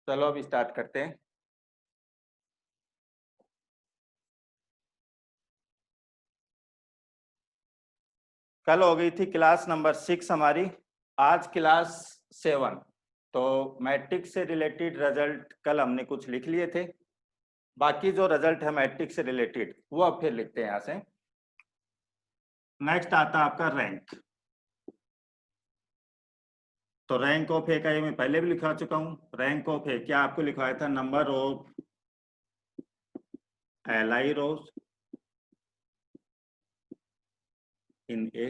चलो अब स्टार्ट करते हैं। कल हो गई थी क्लास नंबर 6 हमारी, आज क्लास 7। तो मैट्रिक्स से रिलेटेड रिजल्ट कल हमने कुछ लिख लिए थे, बाकी जो रिजल्ट है मैट्रिक्स से रिलेटेड वो अब फिर लिखते हैं यहाँ से। नेक्स्ट आता है आपका रैंक। तो रैंक ऑफ ए का ये मैं पहले भी लिखा चुका हूँ। रैंक ऑफ ए क्या आपको लिखवाया था? Number of LI rows in A.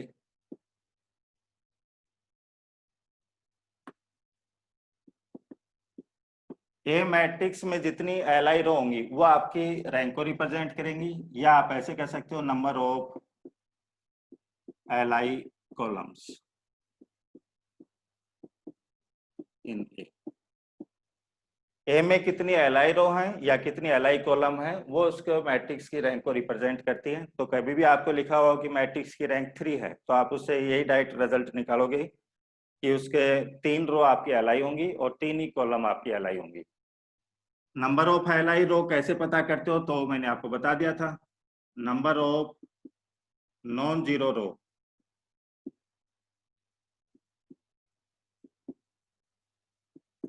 A matrix में जितनी एलआई रो होंगी वो आपकी रैंक को रिप्रेजेंट करेंगी, या आप ऐसे कह सकते हो number of LI columns in A. A में कितनी एलआई रो हैं या कितनी एलआई कॉलम है वो उसके मैट्रिक्स की रैंक को रिप्रेजेंट करती है। तो कभी भी आपको लिखा हुआ कि मैट्रिक्स की रैंक 3 है तो आप उससे यही डायरेक्ट रिजल्ट निकालोगे कि उसके 3 रो आपकी एलआई होंगी और 3 ही कॉलम आपकी एलआई होंगी। नंबर ऑफ एलआई रो कैसे पता करते हो? तो मैंने आपको बता दिया था, number of non zero row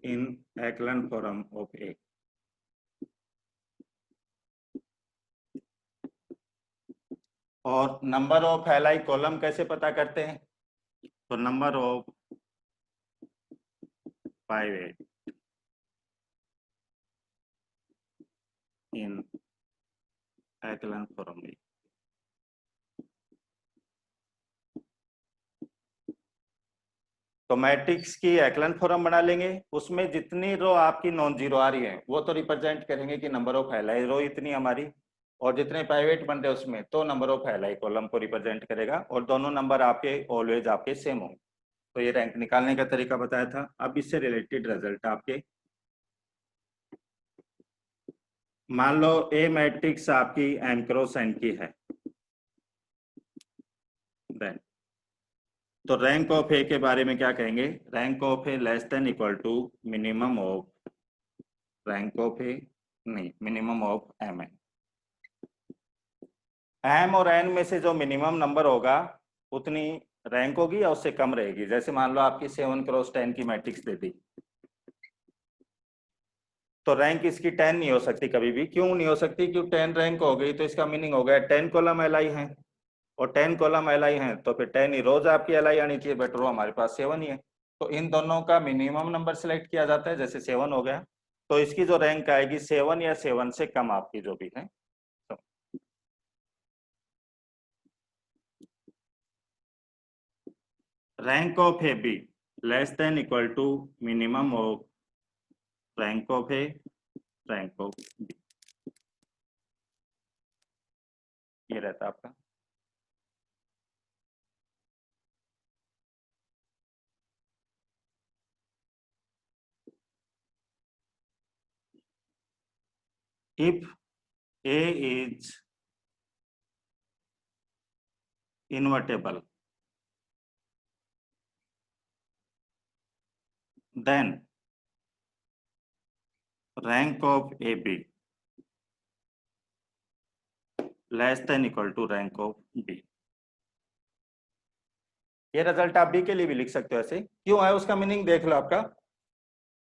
in echelon form of A. और नंबर ऑफ एलआई कॉलम कैसे पता करते हैं? तो number of pivot in echelon form A. तो मैट्रिक्स की एक्लन फॉर्म बना लेंगे, उसमें जितनी रो आपकी नॉन जीरो आ रही है वो तो रिप्रेजेंट करेंगे कि नंबर ऑफ एलआई रो इतनी हमारी, और जितने प्राइवेट बन रहे हैं उसमें तो नंबर ऑफ एलआई कॉलम को रिप्रेजेंट करेगा, और दोनों नंबर आपके ऑलवेज आपके सेम होंगे। तो ये रैंक निकालने का तरीका बताया था। अब इससे रिलेटेड रिजल्ट आपके, मान लो ए मैट्रिक्स आपकी एम क्रॉस एन की है, देन तो रैंक ऑफ ए के बारे में क्या कहेंगे? Rank of A less than equal to minimum of rank of A, नहीं minimum of M N. M और एन में से जो मिनिमम नंबर होगा उतनी रैंक होगी या उससे कम रहेगी। जैसे मान लो आपकी 7 क्रॉस 10 की मैट्रिक्स दे दी, तो रैंक इसकी 10 नहीं हो सकती कभी भी। क्यों नहीं हो सकती? क्यों 10 रैंक हो गई तो इसका मीनिंग हो गया 10 कॉलम एलआई है, और 10 कॉलम एलआई है तो फिर 10 ही रोज आपकी एलआई आनी चाहिए, बट रो हमारे पास 7 ही है। तो इन दोनों का मिनिमम नंबर सिलेक्ट किया जाता है, जैसे 7 हो गया तो इसकी जो रैंक आएगी 7 या 7 से कम आपकी जो भी है। Rank of A B less than equal to minimum of rank of A rank of B, ये रहता है आपका। If A is invertible then rank of AB less than equal to rank of B। ये result आप B के लिए भी लिख सकते हो ऐसे। क्यों है उसका मीनिंग देख लो आपका।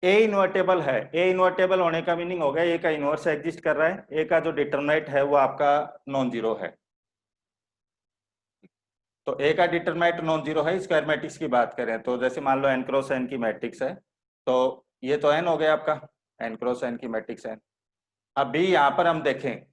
ए इन्वर्टेबल है, ए इन्वर्टेबल होने का मीनिंग हो गया ए का इन्वर्स एग्जिस्ट कर रहा है, ए का जो डिटरमिनेंट है वो आपका नॉन जीरो है। तो ए का डिटरमिनेंट नॉन जीरो है। स्क्वायर मैट्रिक्स की बात करें तो जैसे मान लो एन क्रॉस एन की मैट्रिक्स है, तो ये तो एन हो गया आपका, एन क्रॉस एन की मैट्रिक्स है। अब बी यहाँ पर हम देखें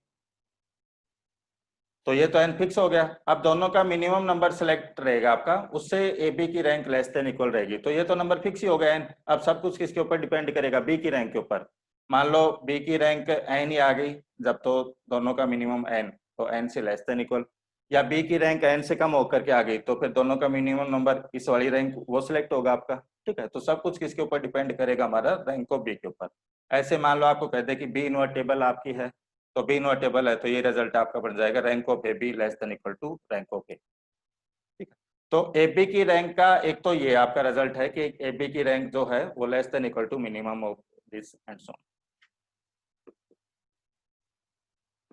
तो ये तो एन फिक्स हो गया। अब दोनों का मिनिमम नंबर सेलेक्ट रहेगा आपका, उससे ए बी की रैंक लेस देन इक्वल रहेगी, तो ये तो नंबर फिक्स ही हो गया एन। अब सब कुछ किसके ऊपर डिपेंड करेगा? बी की रैंक के ऊपर। मान लो बी की रैंक एन ही आ गई जब, तो दोनों का मिनिमम एन, तो एन से लेस देन इक्वल, या बी की रैंक एन से कम होकर के आ गई तो फिर दोनों का मिनिमम नंबर इस वाली रैंक वो सिलेक्ट होगा आपका। ठीक है, तो सब कुछ किसके ऊपर डिपेंड करेगा? हमारा रैंक ऑफ बी के ऊपर। ऐसे मान लो आपको कहते हैं कि बी इन्वर्टेबल आपकी है, तो बी इन्वर्टेबल है तो ये रिजल्ट आपका बन जाएगा rank of A B less than equal to rank of A. ठीक है, तो ए बी की रैंक का एक तो ये आपका रिजल्ट है कि ए बी की रैंक जो है वो less than equal to minimum of this and so on.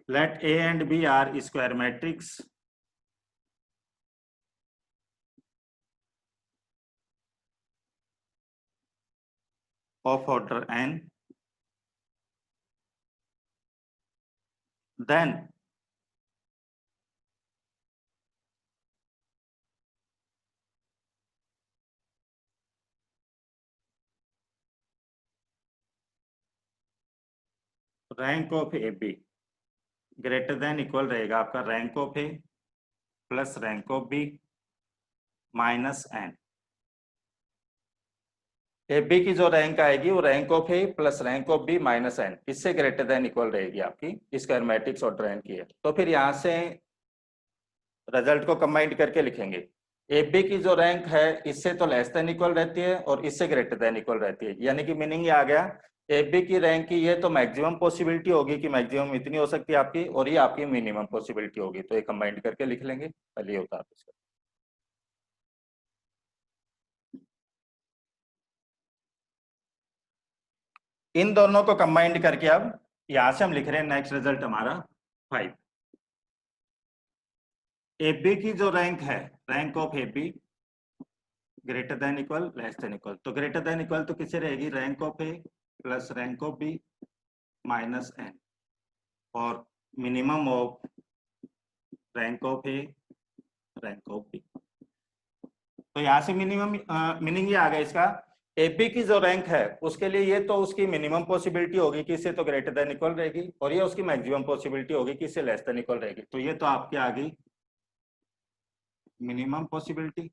Let A and B are square matrix of order n, then rank of A B greater than equal रहेगा आपका rank of A plus rank of B minus n. A B की जो rank आएगी वो rank of A plus rank of B minus N, इससे greater than equal रहेगी आपकी square matrix order N की है। तो फिर यहाँ से रिजल्ट को कंबाइन करके लिखेंगे, ए बी की जो रैंक है इससे तो लेस देन इक्वल रहती है और इससे ग्रेटर देन इक्वल रहती है, यानी कि मीनिंग ये आ गया ए बी की रैंक की ये तो मैक्सिमम पॉसिबिलिटी होगी कि मैक्सिमम इतनी हो सकती है आपकी, और ये आपकी मिनिमम पॉसिबिलिटी होगी। तो ये कंबाइन करके लिख लेंगे, पहले ये होता है इसका। इन दोनों को कंबाइंड करके अब यहां से हम लिख रहे हैं नेक्स्ट रिजल्ट हमारा 5। ए बी की जो रैंक है rank of A B greater than equal less than equal, तो ग्रेटर देन इक्वल तो किससे रहेगी, rank of A plus rank of B minus N, और minimum of rank of A rank of B. तो यहाँ से minimum meaning ये आ गया इसका, ए बी की जो रैंक है उसके लिए ये तो उसकी मिनिमम पॉसिबिलिटी होगी कि इससे तो ग्रेटर देन इक्वल रहेगी, और ये उसकी मैक्सिमम पॉसिबिलिटी होगी कि इससे लेस देन इक्वल रहेगी। तो ये तो आपकी आ गई मिनिमम पॉसिबिलिटी,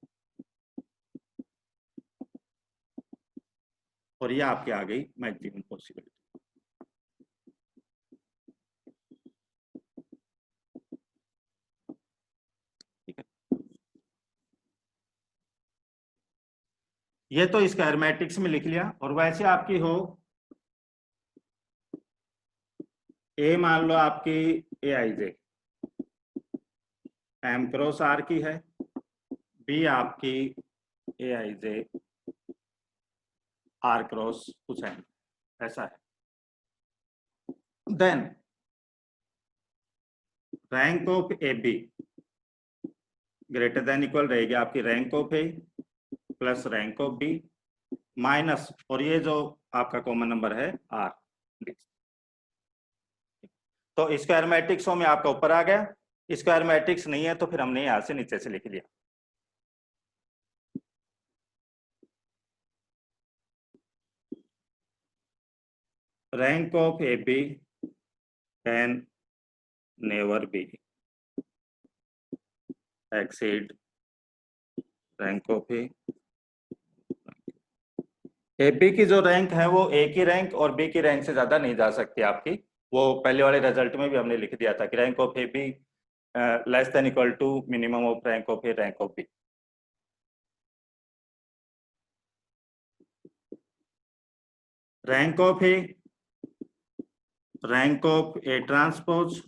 और ये आपकी आ गई मैक्सिमम पॉसिबिलिटी। ठीक है, ये तो स्क्वायर मैट्रिक्स में लिख लिया। और वैसे आपकी हो ए मान लो आपकी a i j m cross r की है, बी आपकी a i j r cross कुछ एम, ऐसा है। Then rank of A B greater than equal रहेगी आपकी rank of A plus rank of B minus, और ये जो आपका कॉमन नंबर है आर। तो स्क्वायर मैट्रिक्स में आपका ऊपर आ गया, स्क्वायर मैट्रिक्स नहीं है तो फिर हमने यहां से नीचे से लिख लिया। Rank of A B can never be exceed rank of A B की जो रैंक है वो ए की रैंक और बी की रैंक से ज्यादा नहीं जा सकती आपकी। वो पहले वाले रिजल्ट में भी हमने लिख दिया था कि rank of A B less than equal to minimum of rank of A rank of B. Rank of A rank of A transpose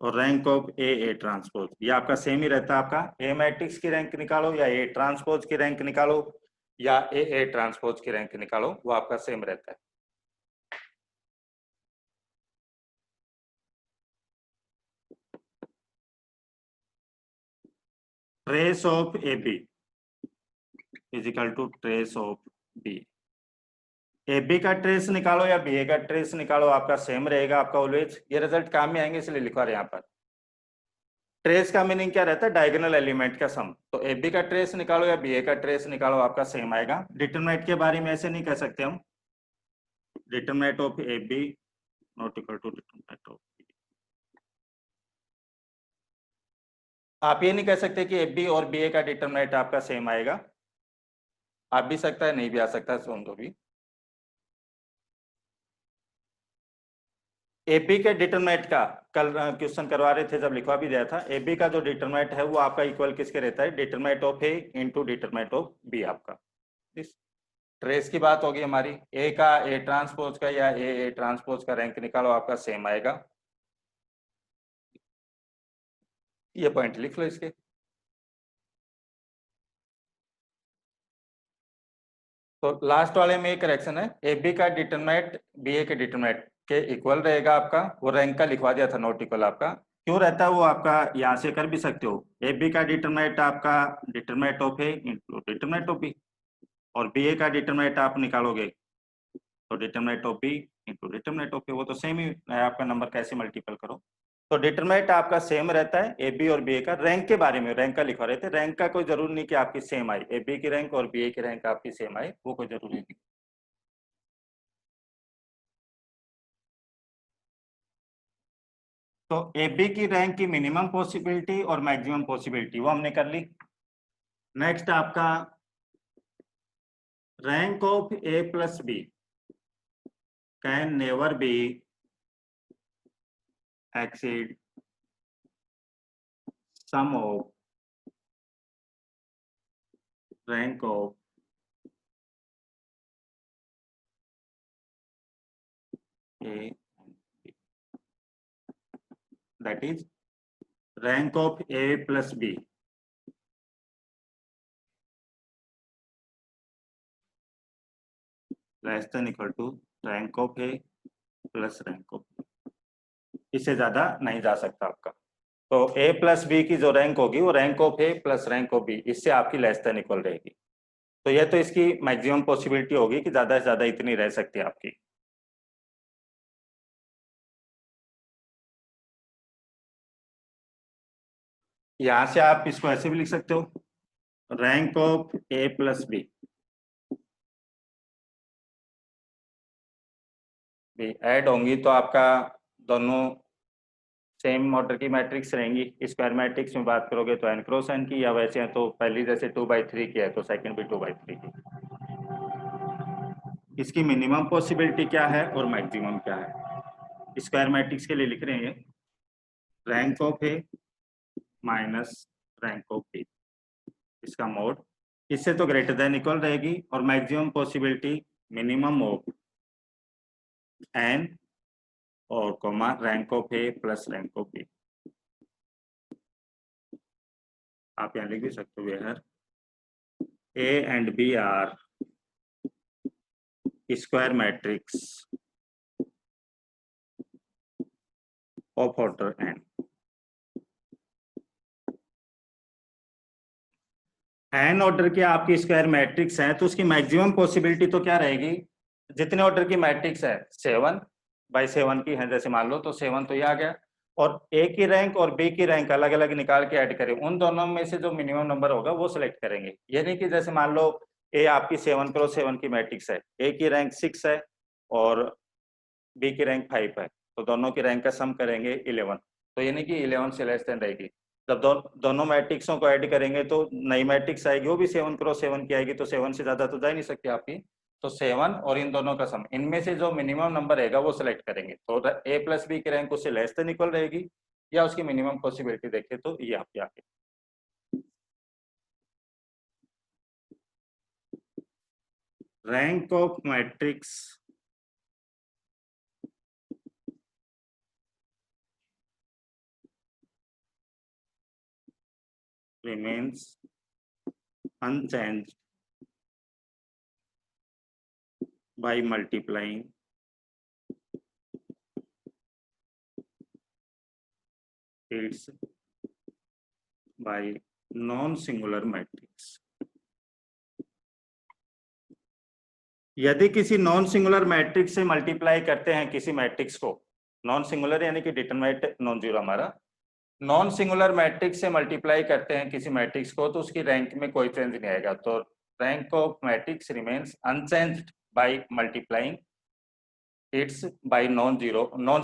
और रैंक ऑफ ए ट्रांसपोज, ये आपका सेम ही रहता है। आपका ए मैट्रिक्स की रैंक निकालो या ए ट्रांसपोज की रैंक निकालो या ए ट्रांसपोज की रैंक निकालो, वो आपका सेम रहता है। Trace of A B is equal to trace of B. A B का ट्रेस निकालो या बी ए का ट्रेस निकालो, आपका सेम रहेगा आपका ऑलवेज। ये रिजल्ट काम में आएंगे इसलिए लिखवा रहे हैं यहाँ पर। ट्रेस का मीनिंग क्या रहता है, डायगोनल एलिमेंट का सम। तो ए बी का ट्रेस निकालो या बी ए का ट्रेस निकालो, आपका सेम आएगा। डिटरमिनेंट के बारे में ऐसे नहीं कह सकते हम, determinant of A B not equal to determinant of B. आप ये नहीं कह सकते कि ए बी और बी ए का डिटरमिनेंट आपका सेम आएगा, आप भी सकता है नहीं भी आ सकता है, सुन दो भी। एबी के डिटरमिनेंट का कल क्वेश्चन करवा रहे थे जब लिखवा भी दिया था, एबी का जो डिटरमिनेंट है वो आपका इक्वल किसके रहता है, determinant of A into determinant of B आपका। इस ट्रेस की बात होगी हमारी, ए का ए ट्रांसपोज का या ए ट्रांसपोज का रैंक निकालो, आपका सेम आएगा। ये पॉइंट लिख लो इसके। तो लास्ट वाले में एक करेक्शन है, ए बी का डिटरमिनेंट बी ए के डिटरमिनेंट के इक्वल रहेगा आपका। वो रैंक का लिखवा दिया था, नॉट इक्वल आपका क्यों रहता है वो आपका यहाँ से कर भी सकते हो। ए बी का डिटरमिनेंट आपका determinant of A into determinant of B, और बी ए का डिटरमिनेंट आप निकालोगे तो determinant of B into determinant of A, वो तो सेम ही है आपका, नंबर कैसे मल्टीपल करो। तो डिटरमिनेंट आपका सेम रहता है ए बी और बी ए का। रैंक के बारे में, रैंक का लिखवा रहे थे, रैंक का कोई जरूरी नहीं कि आपकी सेम आई, ए बी की रैंक और बी ए की रैंक आपकी सेम आई, वो कोई जरूरी नहीं। तो ए बी की रैंक की मिनिमम पॉसिबिलिटी और मैक्सिमम पॉसिबिलिटी वो हमने कर ली। नेक्स्ट आपका rank of A plus B can never be exceed sum of rank of A and B. That is rank of A plus B less than equal to rank of A plus rank of B. इससे ज्यादा नहीं जा सकता आपका। तो A plus B की जो rank होगी वो rank of A plus rank of B, इससे आपकी लेस देन इक्वल रहेगी। तो ये तो इसकी मैक्सिमम पॉसिबिलिटी होगी कि ज्यादा से ज्यादा इतनी रह सकती है आपकी। यहां से आप इसको ऐसे भी लिख सकते हो, rank of A plus B भी ऐड होंगी तो आपका दोनों सेम ऑर्डर की मैट्रिक्स रहेंगी। स्क्वायर मैट्रिक्स में बात करोगे तो एन क्रॉस एन की, या वैसे है तो पहली जैसे 2/3 की है तो सेकंड भी 2/3 की। इसकी मिनिमम पॉसिबिलिटी क्या है और मैक्सिमम क्या है, स्क्वायर मैट्रिक्स के लिए लिख रहे हैं rank of A minus rank of B, इसका मोड इससे तो ग्रेटर देन इक्वल रहेगी, और maximum possibility minimum of N और comma rank of A plus rank of B. आप यहाँ लिख भी सकते हो where A and B are square matrix of order N. N order की आपकी स्क्वायर मैट्रिक्स है तो उसकी मैक्सिमम पॉसिबिलिटी तो क्या रहेगी, जितने ऑर्डर की मैट्रिक्स है 7/7 की है जैसे मान लो, तो 7 तो ये आ गया, और ए की रैंक और बी की रैंक अलग अलग निकाल के ऐड करें, उन दोनों में से जो मिनिमम नंबर होगा वो सिलेक्ट करेंगे। ये नहीं कि जैसे मान लो ए आपकी 7x7 की मैट्रिक्स है, ए की रैंक 6 है और बी की रैंक 5 है, तो दोनों की रैंक का सम करेंगे 11, तो ये नहीं कि 11 से लेस देन रहेगी। जब दोनों मैट्रिक्सों को ऐड करेंगे तो नई मैट्रिक्स आएगी, वो भी 7x7 की आएगी, तो 7 से ज्यादा तो जा ही नहीं सकती आपकी। तो 7 और इन दोनों का सम, इनमें से जो मिनिमम नंबर रहेगा वो सिलेक्ट करेंगे, तो ए प्लस बी की रैंक उससे लेस देन इक्वल रहेगी, या उसकी मिनिमम पॉसिबिलिटी देखें तो ये आपकी आगे। Rank of matrix remains unchanged by multiplying its by non-singular matrix। यदि किसी नॉन सिंगुलर मैट्रिक्स से मल्टीप्लाई करते हैं किसी मैट्रिक्स को, नॉन सिंगुलर यानी कि डिटरमिनेंट नॉन जीरो हमारा, नॉन सिंगुलर मैट्रिक्स से मल्टीप्लाई करते हैं किसी मैट्रिक्स को, तो उसकी रैंक में कोई चेंज नहीं आएगा। तो rank of matrix remains unchanged by multiplying it's by non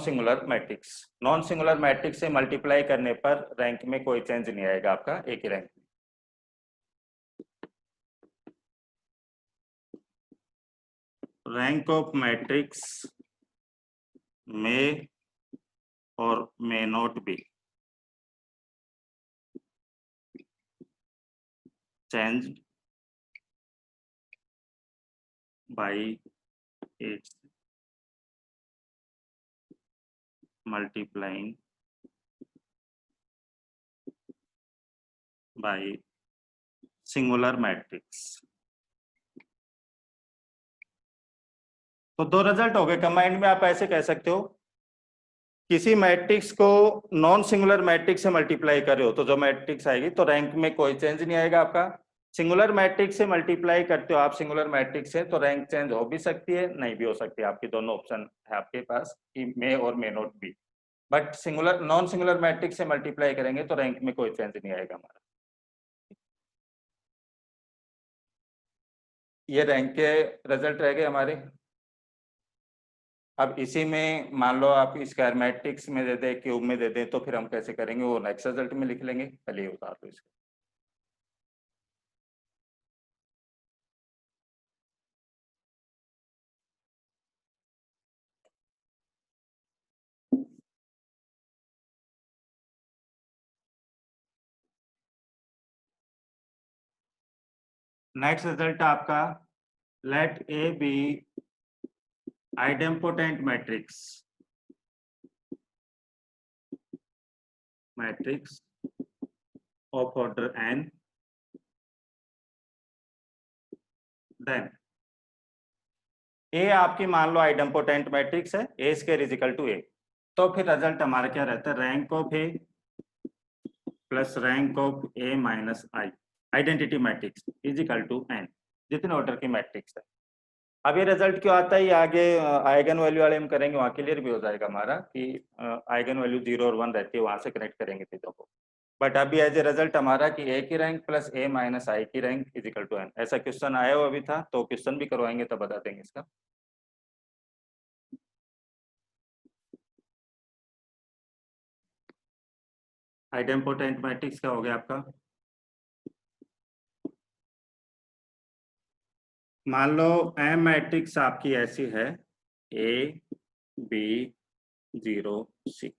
singular matrix. Non singular matrix से मल्टीप्लाई करने पर रैंक में कोई चेंज नहीं आएगा आपका एक ही रैंक में। रैंक ऑफ मैट्रिक्स में और may not be changed by its multiplying by singular matrix। तो दो रिजल्ट हो गए कंबाइंड में। आप ऐसे कह सकते हो किसी मैट्रिक्स को नॉन सिंगुलर मैट्रिक्स से मल्टीप्लाई कर रहे हो तो जो मैट्रिक्स आएगी तो रैंक में कोई चेंज नहीं आएगा आपका। सिंगुलर मैट्रिक्स से मल्टीप्लाई करते हो आप सिंगुलर मैट्रिक्स से तो रैंक चेंज हो भी सकती है, नहीं भी हो सकती है। आपकी दोनों ऑप्शन है आपके पास कि मे और may not be. But singular non singular matrix से मल्टीप्लाई करेंगे तो रैंक में कोई चेंज नहीं आएगा हमारा। ये रैंक के रिजल्ट रह गए हमारे। अब इसी में मान लो आप स्क्वायर मैट्रिक्स में दे दें, क्यूब में दे दें, तो फिर हम कैसे करेंगे वो नेक्स्ट रिजल्ट में लिख लेंगे। पहले ये उतार दो इसको। नेक्स्ट रिजल्ट आपका let A B idempotent matrix of order n, then A आपकी मान लो आइडेम्पोटेंट मैट्रिक्स है, A square is equal to A. तो फिर रिजल्ट हमारा क्या रहता है, rank of A plus rank of A minus I identity matrix is equal to n, जितने ऑर्डर की मैट्रिक्स है। अब ये रिजल्ट क्यों आता है, ये आगे आइगन वैल्यू वाले हम करेंगे, वहाँ क्लियर भी हो जाएगा हमारा कि आइगन वैल्यू 0 और 1 रहती है, वहां से कनेक्ट करेंगे चीजों को। बट अभी एज ए रिजल्ट हमारा कि ए की rank plus A minus I की rank is equal to n, ऐसा क्वेश्चन आया हुआ अभी था, तो क्वेश्चन भी करवाएंगे तब बता देंगे इसका। आइडेम्पोटेंट मैट्रिक्स क्या हो गया आपका, मान लो एम मैट्रिक्स आपकी ऐसी है ए बी 0 सी।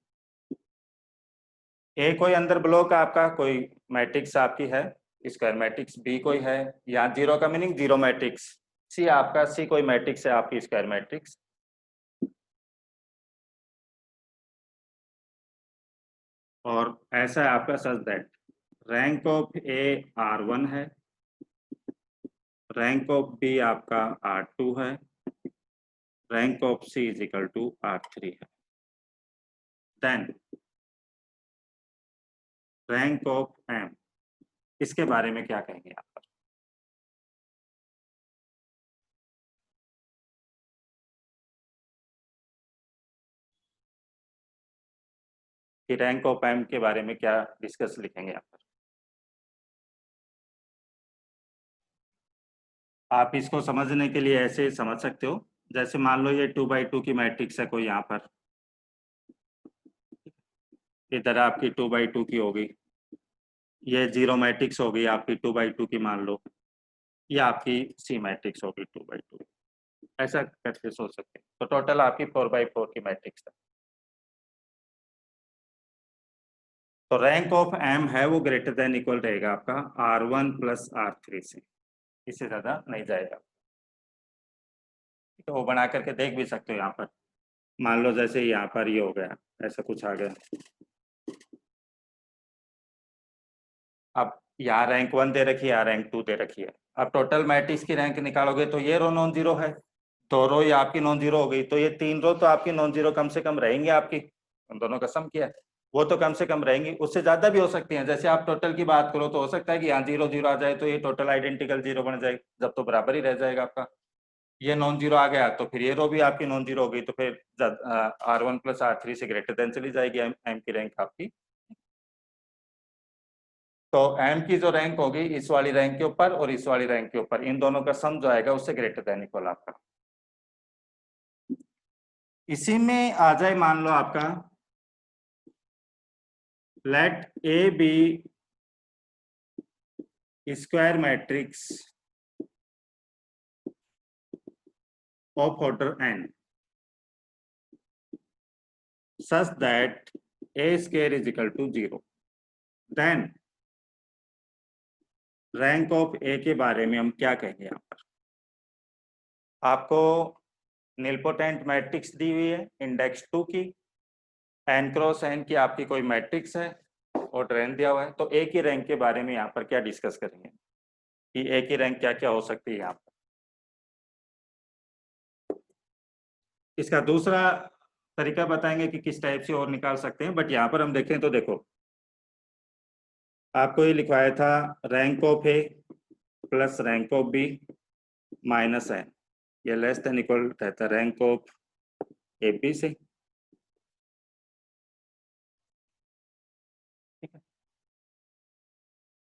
ए कोई अंदर ब्लॉक आपका कोई मैट्रिक्स आपकी है, स्क्वायर मैट्रिक्स बी कोई है, या जीरो का मीनिंग जीरो मैट्रिक्स, सी आपका सी कोई मैट्रिक्स है आपकी स्क्वायर मैट्रिक्स। और ऐसा है आपका such that rank of A R1 है, रैंक ऑफ बी आपका R2 है, rank of C is equal to R3 है। देन रैंक ऑफ एम, इसके बारे में क्या कहेंगे आप? कि रैंक ऑफ एम के बारे में क्या डिस्कस लिखेंगे यहाँ पर? आप इसको समझने के लिए ऐसे समझ सकते हो, जैसे मान लो ये 2x2 की मैट्रिक्स है कोई यहाँ पर, इधर आपकी 2x2 की होगी, ये जीरो मैट्रिक्स होगी आपकी 2x2 की मान लो, ये आपकी सी मैट्रिक्स होगी 2x2, ऐसा करके सोच सकते हैं। तो टोटल आपकी 4x4 की मैट्रिक्स है। तो रैंक ऑफ एम है वो ग्रेटर देन इक्वल रहेगा आपका R1 प्लस R3 से, इससे ज्यादा नहीं जाएगा। तो वो बना करके देख भी सकते हो यहाँ पर, मान लो जैसे यहाँ पर ये हो गया, ऐसा कुछ आ गया। अब यहाँ रैंक 1 दे रखी है, यहाँ रैंक 2 दे रखी है। अब टोटल मैट्रिक्स की रैंक निकालोगे तो ये रो नॉन जीरो है, दो रो ये आपकी नॉन जीरो हो गई, तो ये तीन रो तो आपकी नॉन जीरो कम से कम रहेंगी आपकी, उन दोनों का सम किया है वो तो कम से कम रहेंगी, उससे ज्यादा भी हो सकती हैं। जैसे आप टोटल की बात करो तो हो सकता है कि यहाँ 0 0 आ जाए तो ये टोटल आइडेंटिकल जीरो बन जाए, जब तो बराबर ही रह जाएगा आपका। ये नॉन जीरो आ गया तो फिर ये रो भी आपकी नॉन जीरो हो गई, तो फिर R1 प्लस R3 से ग्रेटर देन चली जाएगी एम की रैंक आपकी। तो एम की जो रैंक होगी इस वाली रैंक के ऊपर और इस वाली रैंक के ऊपर, इन दोनों का सम जो आएगा उससे ग्रेटर देन इक्वल आपका। इसी में आ जाए मान लो आपका let A B square matrix of order n such that a square is equal to 0, then rank of A के बारे में हम क्या कहेंगे यहाँ पर? आपको निलपोटेंट मैट्रिक्स दी हुई है इंडेक्स 2 की, n क्रॉस n की आपकी कोई मैट्रिक्स है और ड्रेन दिया हुआ है, तो ए की रैंक के बारे में यहाँ पर क्या डिस्कस करेंगे कि ए की रैंक क्या क्या हो सकती है यहाँ पर? इसका दूसरा तरीका बताएंगे कि किस टाइप से और निकाल सकते हैं, बट यहाँ पर हम देखें तो देखो आपको ये लिखवाया था rank of A plus rank of B minus n, ये लेस देन इक्वल रहता है रैंक ऑफ ए बी से।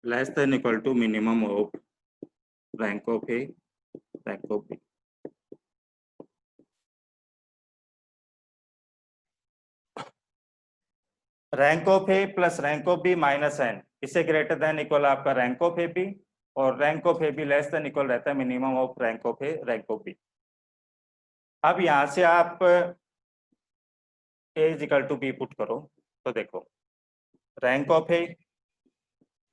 Less than equal to minimum of rank of A rank of B. Rank of A plus rank of B minus N, इससे greater than equal आपका rank of A B, और rank of A B less than equal रहता है minimum of rank of A rank of B. अब यहां से आप A is equal to B put करो तो देखो rank of A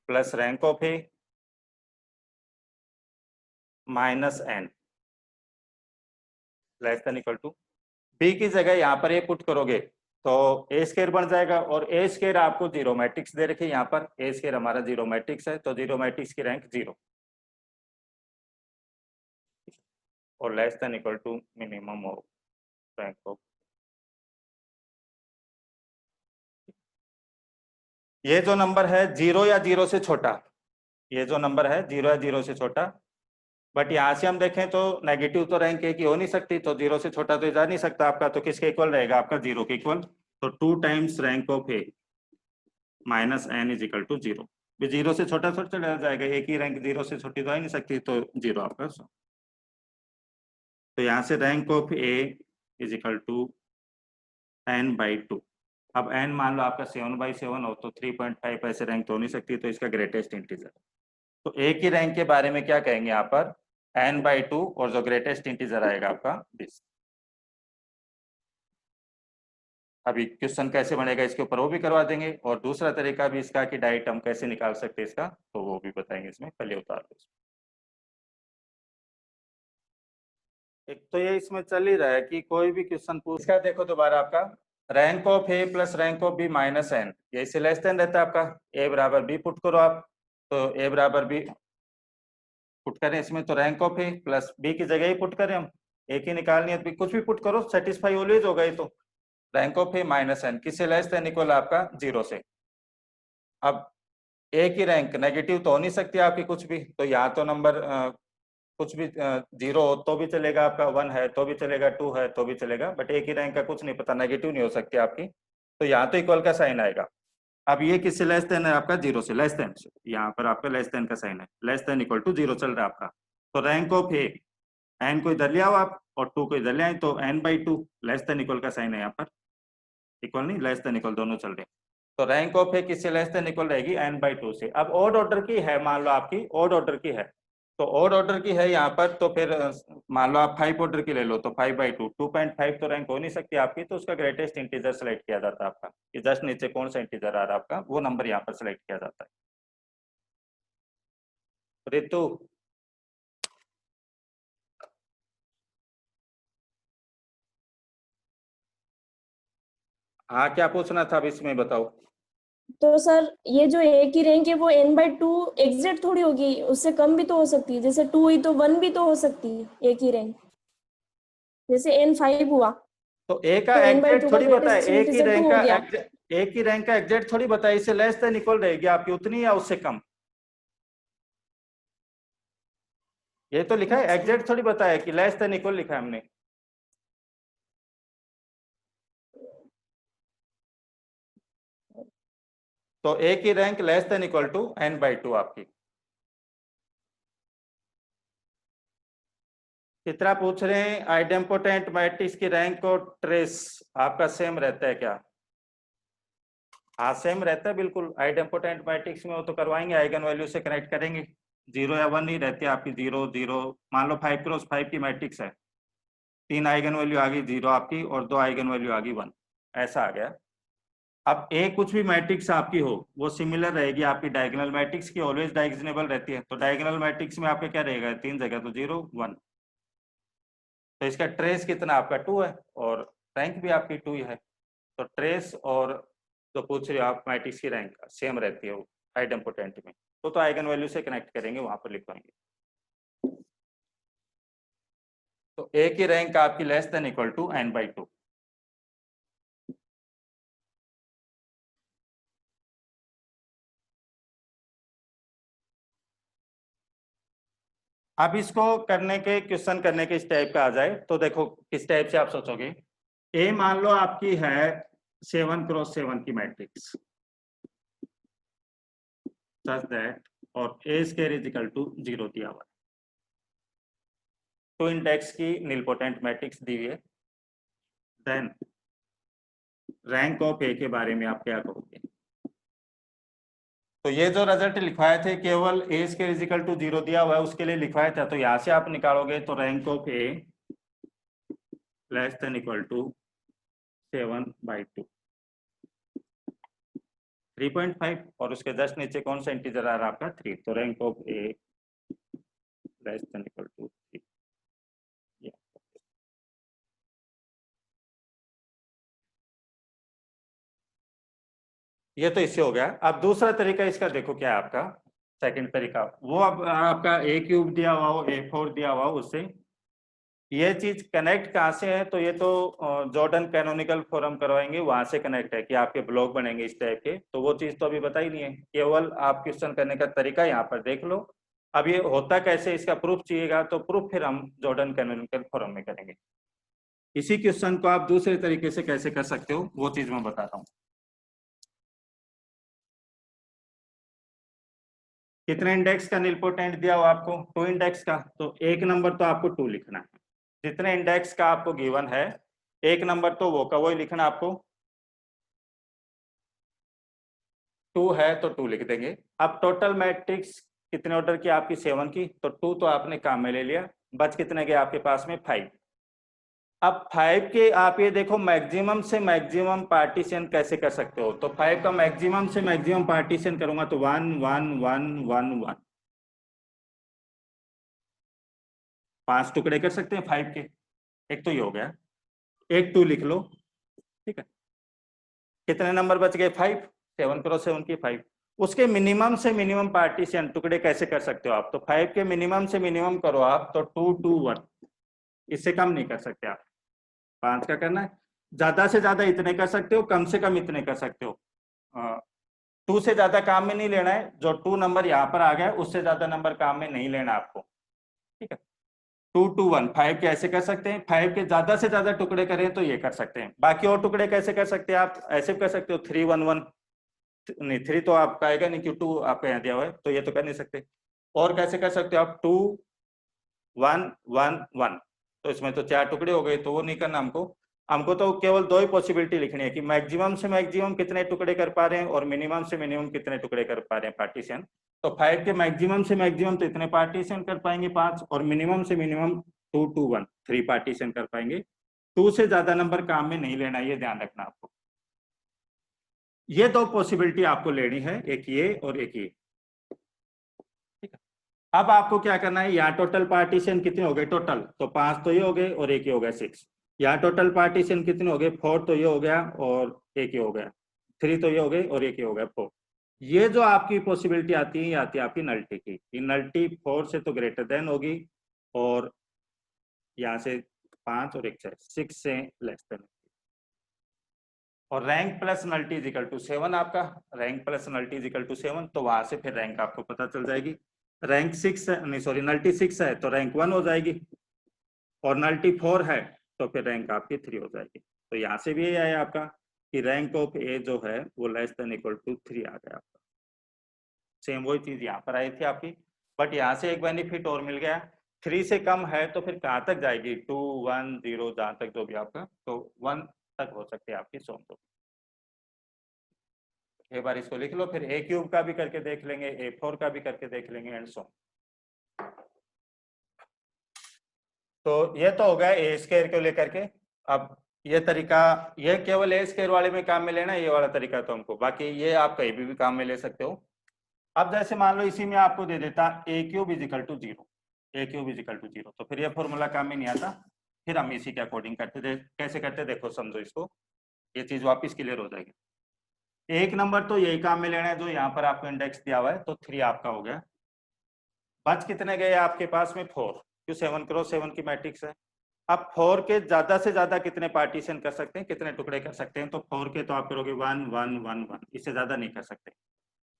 plus rank of A minus N less than equal to B की जगह यहाँ पर ए पुट करोगे तो ए स्केयर बन जाएगा, और ए स्केयर आपको जीरो मैट्रिक्स दे रखे यहाँ पर, ए स्केयर हमारा जीरो मैट्रिक्स है तो जीरो मैट्रिक्स की रैंक जीरो, और less than equal to minimum of rank of. ये जो नंबर है जीरो या जीरो से छोटा, ये जो नंबर है जीरो या जीरो से छोटा, बट यहाँ से हम देखें तो नेगेटिव तो रैंक ए की हो नहीं सकती, तो जीरो से छोटा तो जा नहीं सकता आपका, तो किसके इक्वल रहेगा आपका जीरो के इक्वल, तो 2 times rank of A minus n is equal to zero. Zero से छोटा थोड़ा चला जाएगा, ए की रैंक जीरो से छोटी तो आ ही नहीं सकती, तो जीरो आपका। तो यहाँ से rank of A is equal to n by two. अब एन मान लो आपका 7/7 हो तो 3.5 ऐसे रैंक तो हो नहीं सकती, तो इसका ग्रेटेस्ट इंटीजर। तो ए की रैंक के बारे में क्या कहेंगे यहाँ पर n/2, और जो ग्रेटेस्ट इंटीजर आएगा आपका 20। अभी क्वेश्चन कैसे बनेगा इसके ऊपर वो भी करवा देंगे, और दूसरा तरीका भी इसका कि डायरेक्ट हम कैसे निकाल सकते हैं इसका, तो वो भी बताएंगे इसमें, पहले उतार दो। एक तो ये इसमें चल ही रहा है कि कोई भी क्वेश्चन पूछ, इसका देखो दोबारा आपका rank of A plus rank of B minus n, ये इससे लेस देन रहता है आपका, ए बराबर बी पुट करो आप, तो ए बराबर बी पुट करें इसमें, तो rank of A plus B की जगह ही पुट करें हम, ए की निकालनी है तो कुछ भी पुट करो, सेटिस्फाई ऑलवेज होगा ये, तो rank of A minus n किससे लेस देन इक्वल आपका जीरो से। अब ए की रैंक नेगेटिव तो हो नहीं सकती आपकी कुछ भी, तो यहाँ तो नंबर कुछ भी जीरो हो तो भी चलेगा आपका, वन है तो भी चलेगा, टू है तो भी चलेगा, बट ए की रैंक का कुछ नहीं पता, नेगेटिव नहीं हो सकती आपकी, तो यहाँ तो इक्वल का साइन आएगा। अब ये किससे लेस देन है आपका, जीरो से लेस देन, यहाँ पर आपका लेस देन का साइन है, less than equal to zero चल रहा है आपका, तो रैंक ऑफ ए एन को इधर ले आओ आप और टू को इधर ले आए, तो n/2 लेस देन इक्वल का साइन है यहाँ पर, इक्वल नहीं लेस देन इक्वल दोनों चल रहे हैं, तो रैंक ऑफ ए किससे लेस देन इक्वल रहेगी n/2 से। अब ऑड ऑर्डर की है, मान लो आपकी ऑड ऑर्डर की है, तो ऑड ऑर्डर की है यहाँ पर, तो फिर मान लो आप 5 ऑर्डर की ले लो, तो 5/2 2.5 तो रैंक हो नहीं सकती आपकी, तो उसका ग्रेटेस्ट इंटीजर सेलेक्ट किया जाता है आपका, कि जस्ट नीचे कौन सा इंटीजर आ रहा है आपका वो नंबर यहाँ पर सेलेक्ट किया जाता है। रितु हाँ, क्या पूछना था अब इसमें बताओ। तो सर ये जो ए की रैंक है वो n/2 एग्जैक्ट थोड़ी होगी, उससे कम भी तो हो सकती है, जैसे 2 हुई तो 1 भी तो हो सकती है ए की रैंक, जैसे n5 हुआ तो ए का तो एग्जैक्ट n/2 का थोड़ी बताए, ग्रेटेस्ट ए की इंटीजर 2 रैंक हो का गया। ए की रैंक का एग्जैक्ट थोड़ी बताए, इससे लेस देन इक्वल रहेगी आपकी उतनी या उससे कम, ये तो लिखा है, अच्छा। एग्जैक्ट थोड़ी बताया कि लेस देन इक्वल लिखा है हमने। तो ए की rank less than equal to n/2 आपकी। कितना पूछ रहे हैं, आइडेम्पोटेंट मैट्रिक्स की रैंक और ट्रेस आपका सेम रहता है क्या? हाँ सेम रहता है बिल्कुल, आइडेम्पोटेंट मैट्रिक्स में वो तो करवाएंगे, आइगन वैल्यू से कनेक्ट करेंगे, 0 या 1 ही रहती है आपकी, 0 0, मान लो 5x5 की मैट्रिक्स है, 3 आइगन वैल्यू आ गई 0 आपकी, और 2 आइगन वैल्यू आ गई 1, ऐसा आ गया। अब ए कुछ भी मैट्रिक्स आपकी हो वो सिमिलर रहेगी आपकी डायगोनल मैट्रिक्स की, ऑलवेज डायगोनल रहती है, तो डायगोनल मैट्रिक्स में आपका क्या रहेगा, 3 जगह तो 0 1, तो इसका ट्रेस कितना आपका 2 है, और रैंक भी आपकी 2 ही है, तो ट्रेस और जो पूछ रहे हो आप मैट्रिक्स की रैंक सेम रहती है वो आइडेम्पोटेंट में, तो आइगन वैल्यू से कनेक्ट करेंगे, वहां पर लिखवाएंगे। तो ए की रैंक आपकी less than equal to n/2। अब इसको करने के क्वेश्चन करने के इस टाइप का आ जाए तो देखो किस टाइप से आप सोचोगे। ए मान लो आपकी है 7x7 की मैट्रिक्स सच दैट और ए स्क्वायर इज इक्वल टू 0 दिया हुआ है। टू इंडेक्स की निलपोटेंट मैट्रिक्स दी हुई है। देन रैंक ऑफ ए के बारे में आप क्या कहोगे? तो ये जो रिजल्ट लिखवाए थे केवल ए स्क्वायर इज इक्वल टू 0 दिया हुआ है उसके लिए लिखवाया था, तो यहाँ से आप निकालोगे तो rank of A less than equal to 7/2 3.5 और उसके जस्ट नीचे कौन सा इंटीजर आ रहा है आपका 3, तो rank of A less than equal to 3। ये तो इससे हो गया। अब दूसरा तरीका इसका देखो क्या है आपका सेकंड तरीका, वो अब आपका a³ दिया हुआ हो a4 दिया हुआ हो, उससे ये चीज कनेक्ट कहाँ से है, तो ये तो जॉर्डन कैनोनिकल फॉर्म करवाएंगे वहां से कनेक्ट है कि आपके ब्लॉक बनेंगे इस टाइप के, तो वो चीज तो अभी बताई नहीं है, केवल आप क्वेश्चन करने का तरीका यहाँ पर देख लो। अब ये होता कैसे इसका प्रूफ चाहिएगा, तो प्रूफ फिर हम जॉर्डन कैनोनिकल फॉर्म में करेंगे। इसी क्वेश्चन को आप दूसरे तरीके से कैसे कर सकते हो वो चीज मैं बताता हूँ। कितने इंडेक्स का निलपोटेंट दिया हुआ आपको? 2 इंडेक्स का, तो एक नंबर तो आपको 2 लिखना है। जितने इंडेक्स का आपको गिवन है एक नंबर तो वो का वही लिखना आपको। 2 है तो 2 लिख देंगे। अब टोटल मैट्रिक्स कितने ऑर्डर की आपकी 7 की, तो 2 तो आपने काम में ले लिया, बच कितने गए आपके पास में 5। अब 5 के आप ये देखो मैक्सिमम से मैक्सिमम पार्टीशन कैसे कर सकते हो, तो 5 का मैक्सिमम से मैक्सिमम पार्टीशन करूंगा तो 1 1 1 1 1 5 टुकड़े कर सकते हैं 5 के। एक तो ये हो गया, एक 2 लिख लो, ठीक है। कितने नंबर बच गए 5, 7x7 की 5। उसके मिनिमम से मिनिमम पार्टीशन टुकड़े कैसे कर सकते हो आप, तो 5 के मिनिमम से मिनिमम करो आप तो 2 2 1, इससे कम नहीं कर सकते आप। 5 का करना है, ज्यादा से ज्यादा इतने कर सकते हो, कम से कम इतने कर सकते हो। 2 से ज्यादा काम में नहीं लेना है, जो 2 नंबर यहाँ पर आ गया उससे ज्यादा नंबर काम में नहीं लेना आपको, ठीक है। 2 2 1 5 के ऐसे कर सकते हैं, 5 के ज्यादा से ज्यादा टुकड़े करें तो ये कर सकते हैं। बाकी और टुकड़े कैसे कर सकते हैं आप, ऐसे कर सकते हो 3 1 1, नहीं 3 तो आपका आएगा नहीं क्योंकि 2 आपका यहाँ दिया हुआ है, तो ये तो कर नहीं सकते। और कैसे कर सकते हो आप 2 1 1 1, तो इसमें तो 4 टुकड़े हो गए, तो वो नहीं करना हमको। हमको तो केवल 2 ही पॉसिबिलिटी लिखनी है कि मैक्सिमम से मैक्सिमम कितने टुकड़े कर पा रहे हैं और मिनिमम से मिनिमम कितने टुकड़े कर पा रहे हैं पार्टीशन। तो 5 के मैक्सिमम से मैक्सिमम तो इतने पार्टीशन कर पाएंगे 5, और मिनिमम से मिनिमम 2 2 1 3 पार्टीशन कर पाएंगे। 2 से ज्यादा नंबर काम में नहीं लेना, ये ध्यान रखना आपको। ये 2 पॉसिबिलिटी आपको लेनी है, एक ये और एक ये, ठीक है। अब आपको क्या करना है, यहाँ टोटल पार्टीशन कितने हो गए टोटल, तो 5 तो ये हो गए और एक ये हो गया 6। यहाँ टोटल पार्टीशन कितने हो गए 4 तो ये हो गया और एक ये हो गया, 3 तो ये हो गए और एक ये हो गया 4। ये जो आपकी पॉसिबिलिटी आती है, ये आती है आपकी नल्टी की, नल्टी 4 से तो ग्रेटर देन होगी, और यहाँ से 5 और एक 6 से लेस देन। और rank plus nullity is equal to 7 आपका, rank plus nullity is equal to 7, तो वहां से फिर रैंक आपको पता चल जाएगी। रैंक 6 है, नहीं सॉरी नल्टी 6 है तो रैंक 1 हो जाएगी, और नल्टी 4 है तो फिर रैंक आपकी 3 हो जाएगी। तो यहाँ से भी ये आया आपका कि रैंक ऑफ ए जो है वो लेस देन इक्वल टू 3 आ गया आपका। सेम वही चीज यहाँ पर आई थी आपकी, बट यहाँ से एक बेनिफिट और मिल गया, 3 से कम है तो फिर कहाँ तक जाएगी 2 1 0 जहाँ तक जो भी आपका, तो 1 तक हो सकती है आपकी सोम। तो एक बार इसको लिख लो, फिर a³ का भी करके देख लेंगे, a4 का भी करके देख लेंगे एंड सो। तो ये तो हो गया ए स्क्वायर को लेकर के। अब ये तरीका, ये केवल ए स्क्वायर वाले में काम में लेना, ये वाला तरीका तो हमको, बाकी ये आप कहीं भी काम में ले सकते हो। अब जैसे मान लो इसी में आपको दे देता a³ is equal to 0, a³ is equal to 0, तो फिर ये फॉर्मूला काम में नहीं आता, फिर हम इसी के अकॉर्डिंग करते थे। कैसे करते देखो, समझो इसको, ये चीज वापिस क्लियर हो जाएगी। एक नंबर तो यही काम में लेना है जो यहाँ पर आपको इंडेक्स दिया हुआ है, तो 3 आपका हो गया। बच कितने गए आपके पास में 4, क्यों 7x7 की मैट्रिक्स है, अब 4 के ज्यादा से ज्यादा कितने पार्टीशन कर सकते हैं, कितने टुकड़े कर सकते हैं? तो 4 के तो आप करोगे 1 1 1 1, इससे ज्यादा नहीं कर सकते।